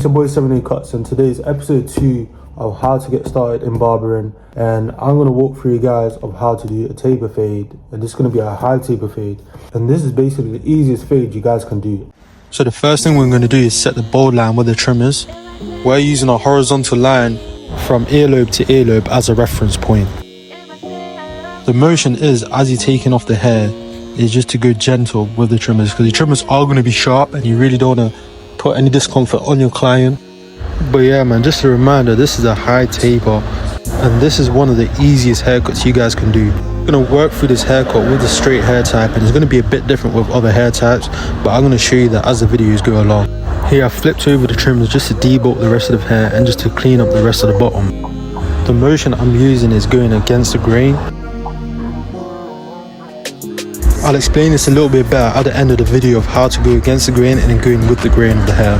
It's your boy 7A Cuts, and today is episode 2 of how to get started in barbering, and I'm going to walk through you guys of how to do a taper fade, and this is going to be a high taper fade, and this is basically the easiest fade you guys can do. So the first thing we're going to do is set the bold line with the trimmers. We're using a horizontal line from earlobe to earlobe as a reference point. The motion is, as you're taking off the hair, is just to go gentle with the trimmers, because the trimmers are going to be sharp and you really don't want to put any discomfort on your client. But yeah man, just a reminder, this is a high taper and this is one of the easiest haircuts you guys can do. I'm going to work through this haircut with the straight hair type, and it's going to be a bit different with other hair types, but I'm going to show you that as the videos go along. Here I've flipped over the trimmers just to debulk the rest of the hair and just to clean up the rest of the bottom. The motion I'm using is going against the grain. I'll explain this a little bit better at the end of the video of how to go against the grain and then going with the grain of the hair.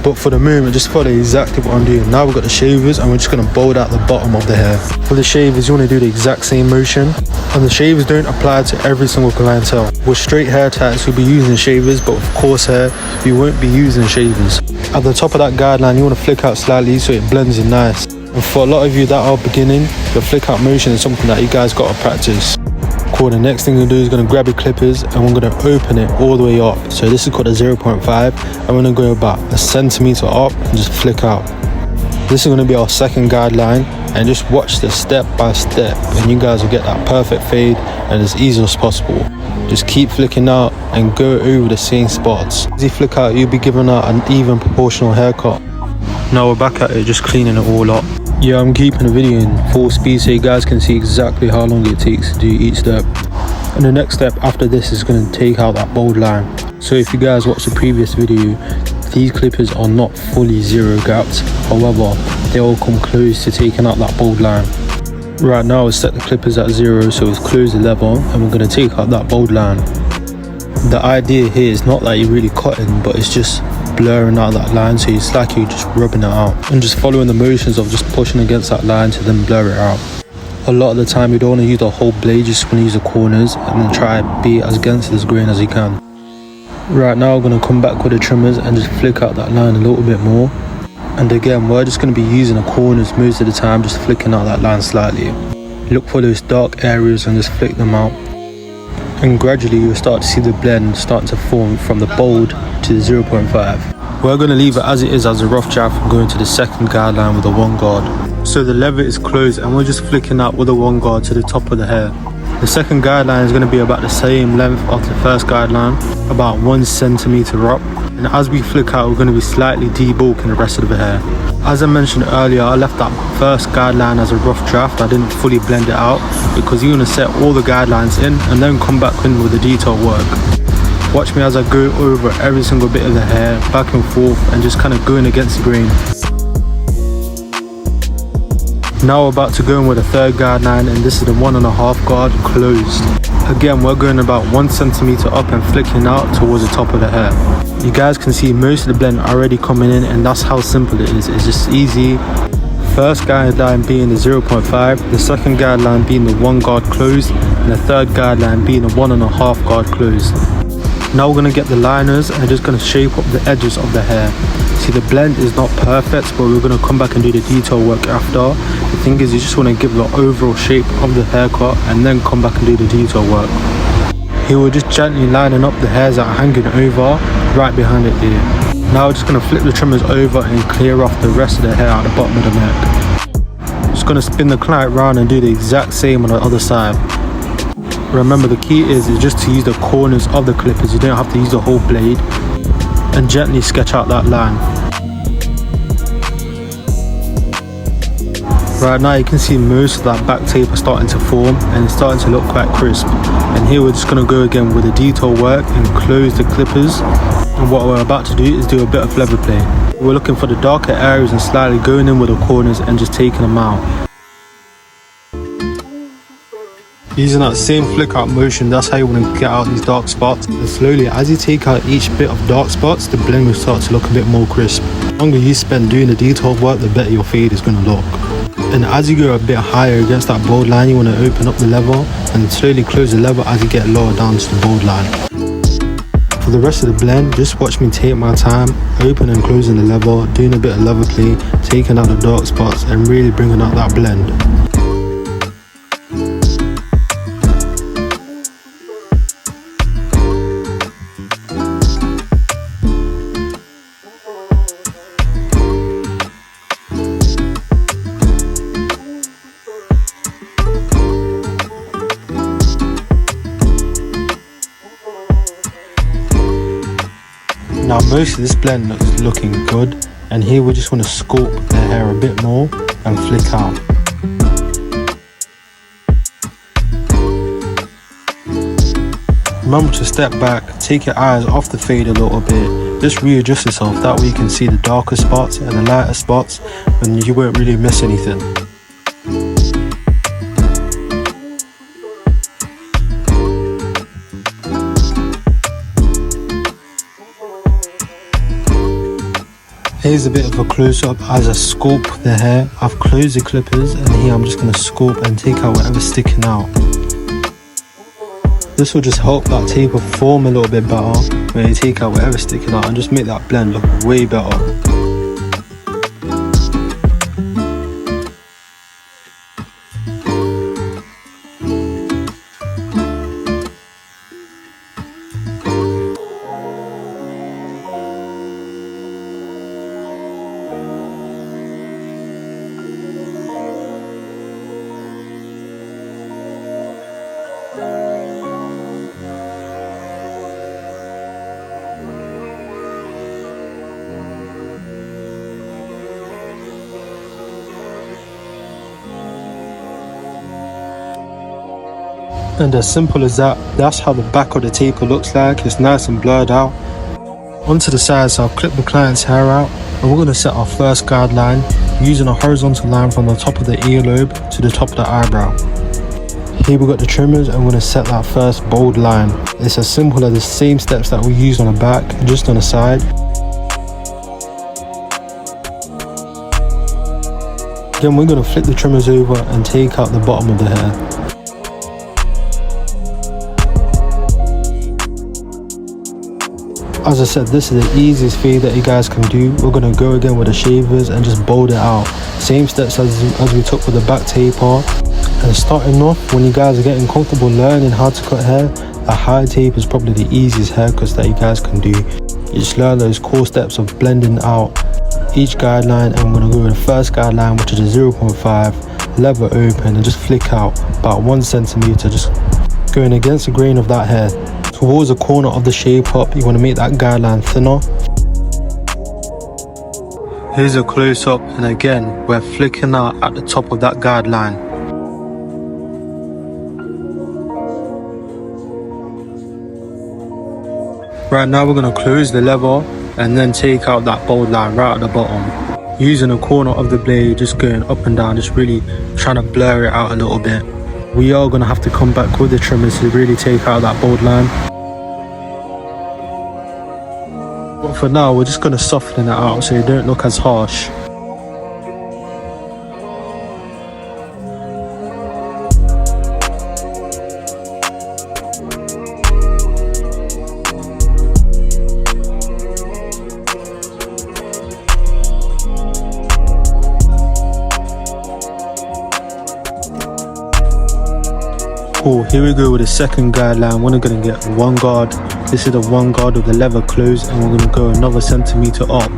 But for the moment, just follow exactly what I'm doing. Now we've got the shavers and we're just going to bold out the bottom of the hair. For the shavers, you want to do the exact same motion. And the shavers don't apply to every single clientele. With straight hair types, we'll be using shavers, but with coarse hair, we won't be using shavers. At the top of that guideline, you want to flick out slightly so it blends in nice. And for a lot of you that are beginning, the flick out motion is something that you guys got to practice. Cool, the next thing we're going to do is going to grab your clippers and we're going to open it all the way up. So this is called a 0.5 and we're going to go about a centimeter up and just flick out. This is going to be our second guideline, and just watch this step by step and you guys will get that perfect fade and as easy as possible. Just keep flicking out and go over the same spots. As you flick out, you'll be giving out an even proportional haircut. Now we're back at it, just cleaning it all up. Yeah, I'm keeping the video in full speed so you guys can see exactly how long it takes to do each step. And the next step after this is going to take out that bold line. So if you guys watched the previous video, these clippers are not fully zero gapped. However, they all come close to taking out that bold line. Right now we set the clippers at 0, so it's close the level and we're going to take out that bold line. The idea here is not that you're really cutting, but it's just blurring out that line, so it's like you're just rubbing it out and just following the motions of just pushing against that line to then blur it out. A lot of the time you don't want to use the whole blade, you just want to use the corners and then try to be as against this grain as you can. Right now we're going to come back with the trimmers and just flick out that line a little bit more. And again, we're just going to be using the corners most of the time, just flicking out that line slightly. Look for those dark areas and just flick them out. And gradually you'll start to see the blend starting to form from the bold to the 0.5. We're going to leave it as it is as a rough draft and go into the second guideline with the 1 guard. So the lever is closed and we're just flicking out with the 1 guard to the top of the hair. The second guideline is going to be about the same length of the first guideline, about 1 centimeter up. And as we flick out, we're going to be slightly debulking the rest of the hair. As I mentioned earlier, I left that first guideline as a rough draft. I didn't fully blend it out because you want to set all the guidelines in and then come back in with the detail work. Watch me as I go over every single bit of the hair, back and forth, and just kind of going against the grain. Now we're about to go in with a third guideline, and this is the 1.5 guard closed. Again, we're going about 1 centimeter up and flicking out towards the top of the hair. You guys can see most of the blend already coming in, and that's how simple it is. It's just easy. First guideline being the 0.5, the second guideline being the 1 guard closed, and the third guideline being the 1.5 guard closed. Now we're going to get the liners and just going to shape up the edges of the hair. See, the blend is not perfect, but we're going to come back and do the detail work after. The thing is, you just want to give the overall shape of the haircut and then come back and do the detail work. Here we're just gently lining up the hairs that are hanging over right behind it here. Now we're just going to flip the trimmers over and clear off the rest of the hair at the bottom of the neck. Just going to spin the client round and do the exact same on the other side. Remember, the key is just to use the corners of the clippers. You don't have to use the whole blade, and gently sketch out that line. Right now you can see most of that back taper starting to form and it's starting to look quite crisp. And here we're just going to go again with the detail work and close the clippers. And what we're about to do is do a bit of lever play. We're looking for the darker areas and slightly going in with the corners and just taking them out. Using that same flick out motion, that's how you want to get out these dark spots. And slowly, as you take out each bit of dark spots, the blend will start to look a bit more crisp. The longer you spend doing the detailed work, the better your fade is going to look. And as you go a bit higher against that bold line, you want to open up the level and slowly close the level as you get lower down to the bold line. For the rest of the blend, just watch me take my time, open and closing the lever, doing a bit of lever play, taking out the dark spots and really bringing out that blend. Now most of this blend looks looking good, and here we just want to sculpt the hair a bit more and flick out. Remember to step back, take your eyes off the fade a little bit, just readjust yourself, that way you can see the darker spots and the lighter spots and you won't really miss anything. Here's a bit of a close-up as I sculpt the hair. I've closed the clippers and here I'm just going to sculpt and take out whatever's sticking out. This will just help that taper form a little bit better when you take out whatever's sticking out and just make that blend look way better. And as simple as that, that's how the back of the taper looks like. It's nice and blurred out. Onto the sides, I'll clip the client's hair out and we're going to set our first guideline using a horizontal line from the top of the earlobe to the top of the eyebrow. Here we got the trimmers and we're going to set that first bold line. It's as simple as the same steps that we used on the back, just on the side. Then we're going to flip the trimmers over and take out the bottom of the hair. As I said, this is the easiest fade that you guys can do. We're going to go again with the shavers and just bold it out. Same steps as we took with the back taper. And starting off, when you guys are getting comfortable learning how to cut hair, a high tape is probably the easiest haircuts that you guys can do. You just learn those core steps of blending out each guideline, and we're going to go with the first guideline, which is a 0.5, lever open and just flick out about 1 centimeter, just going against the grain of that hair. Towards the corner of the shape up, you want to make that guideline thinner. Here's a close up, and again we're flicking out at the top of that guideline. Right now we're going to close the lever and then take out that bold line right at the bottom. Using the corner of the blade, just going up and down, just really trying to blur it out a little bit. We are going to have to come back with the trimmers to really take out that bold line. But for now, we're just going to soften it out so you don't look as harsh. Cool, here we go with the second guideline. We're going to get one guard. This is the one guard with the lever closed, and we're going to go another centimeter up.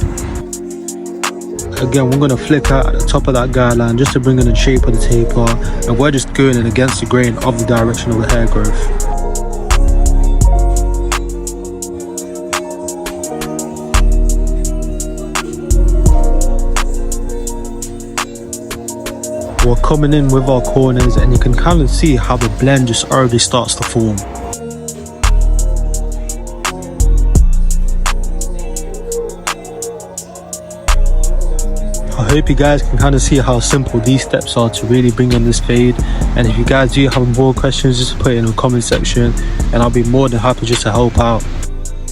Again, we're going to flick out at the top of that guideline just to bring in the shape of the taper, and we're just going in against the grain of the direction of the hair growth. We're coming in with our corners, and you can kind of see how the blend just already starts to form. I hope you guys can kind of see how simple these steps are to really bring in this fade. And if you guys do have more questions, just put it in the comment section and I'll be more than happy just to help out.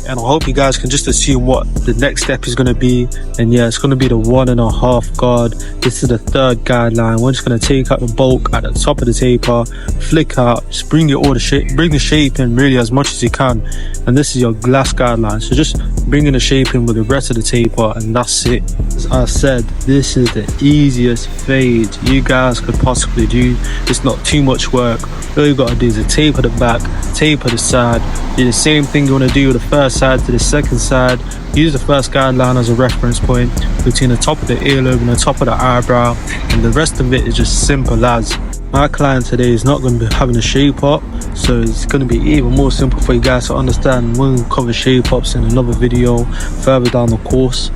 and I hope you guys can just assume what the next step is going to be. And yeah, it's going to be the 1.5 guard. This is the third guideline. We're just going to take out the bulk at the top of the taper, flick out, just bring the shape in really as much as you can. And this is your last guideline, so just bringing the shape in with the rest of the taper, and that's it. As I said, this is the easiest fade you guys could possibly do. It's not too much work. All you gotta do is a taper the back, taper the side, do the same thing you want to do with the first side to the second side. Use the first guideline as a reference point between the top of the earlobe and the top of the eyebrow, and the rest of it is just simple as. My client today is not going to be having a shape up, so it's going to be even more simple for you guys to understand. We'll cover shape ups in another video further down the course.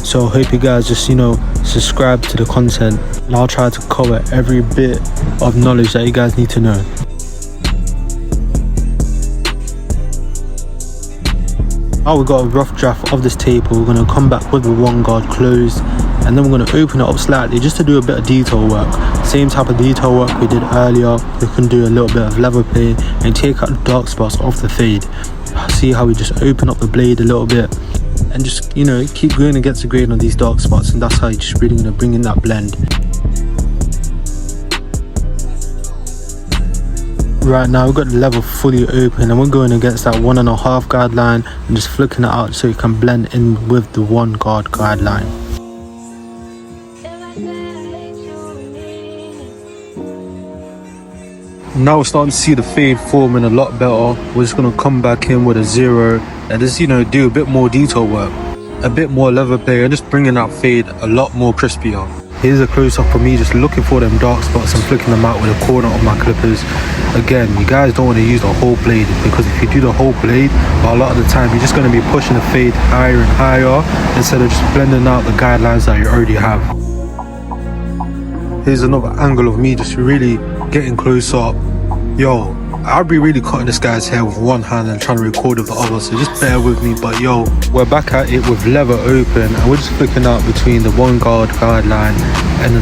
So I hope you guys just, subscribe to the content, and I'll try to cover every bit of knowledge that you guys need to know. Now we've got a rough draft of this taper. We're going to come back with the 1 guard closed, and then we're going to open it up slightly just to do a bit of detail work. Same type of detail work we did earlier. We can do a little bit of level play and take out the dark spots off the fade. See how we just open up the blade a little bit and just keep going against the grain on these dark spots, and that's how you're just really going to bring in that blend. Right now we've got the level fully open, and we're going against that 1.5 guideline and just flicking it out so you can blend in with the 1 guard guideline. Now we're starting to see the fade forming a lot better. We're just going to come back in with a 0 and just do a bit more detail work, a bit more level play, and just bringing that fade a lot more crispier. Here's a close-up for me just looking for them dark spots and flicking them out with a corner of my clippers. Again, you guys don't want to use the whole blade, because if you do the whole blade, a lot of the time you're just going to be pushing the fade higher and higher instead of just blending out the guidelines that you already have. Here's another angle of me just really getting close up. Yo, I'll be really cutting this guy's hair with one hand and trying to record with the other, so just bear with me. But yo, we're back at it with lever open, and we're just flicking out between the 1 guard guideline and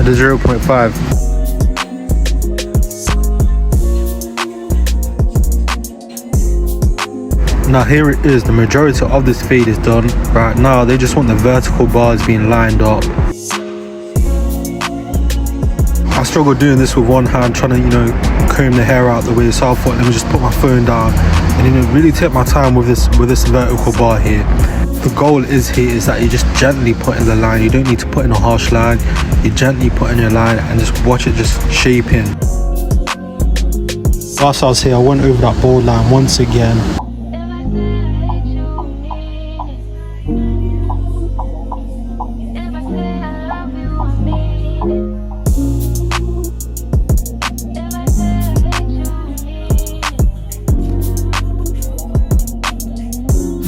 the 0.5. Now here it is, the majority of this fade is done. Right now they just want the vertical bars being lined up. I struggle doing this with one hand, trying to comb the hair out the way, so I thought let me just put my phone down and really take my time with this vertical bar here. The goal is that you just gently put in the line. You don't need to put in a harsh line. You gently put in your line and just watch it just shape in. Whilst I was here, I went over that bold line once again.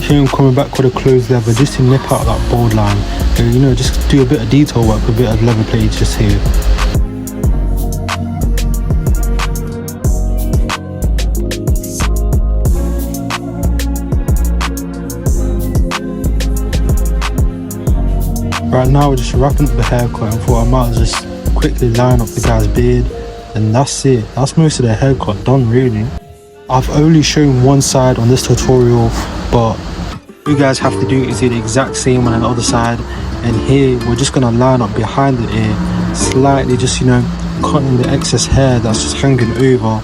Here I'm coming back with a closed lever just to nip out that bold line, and just do a bit of detail work, a bit of lever play just here. Right now we're just wrapping up the haircut, and thought I might just quickly line up the guy's beard, and that's it. That's most of the haircut done really. I've only shown one side on this tutorial, but you guys have to do is the exact same on the other side. And here we're just gonna line up behind the ear, slightly just cutting the excess hair that's just hanging over.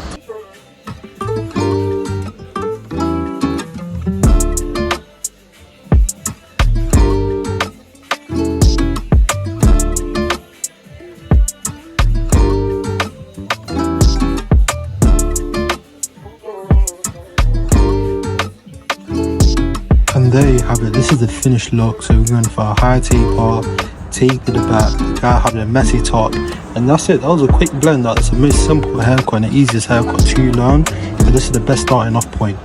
And there you have it. This is the finished look. So we're going for a high taper, take to the back, the guy having a messy top, and that's it. That was a quick blend. That's the most simple haircut and the easiest haircut to learn, and this is the best starting off point.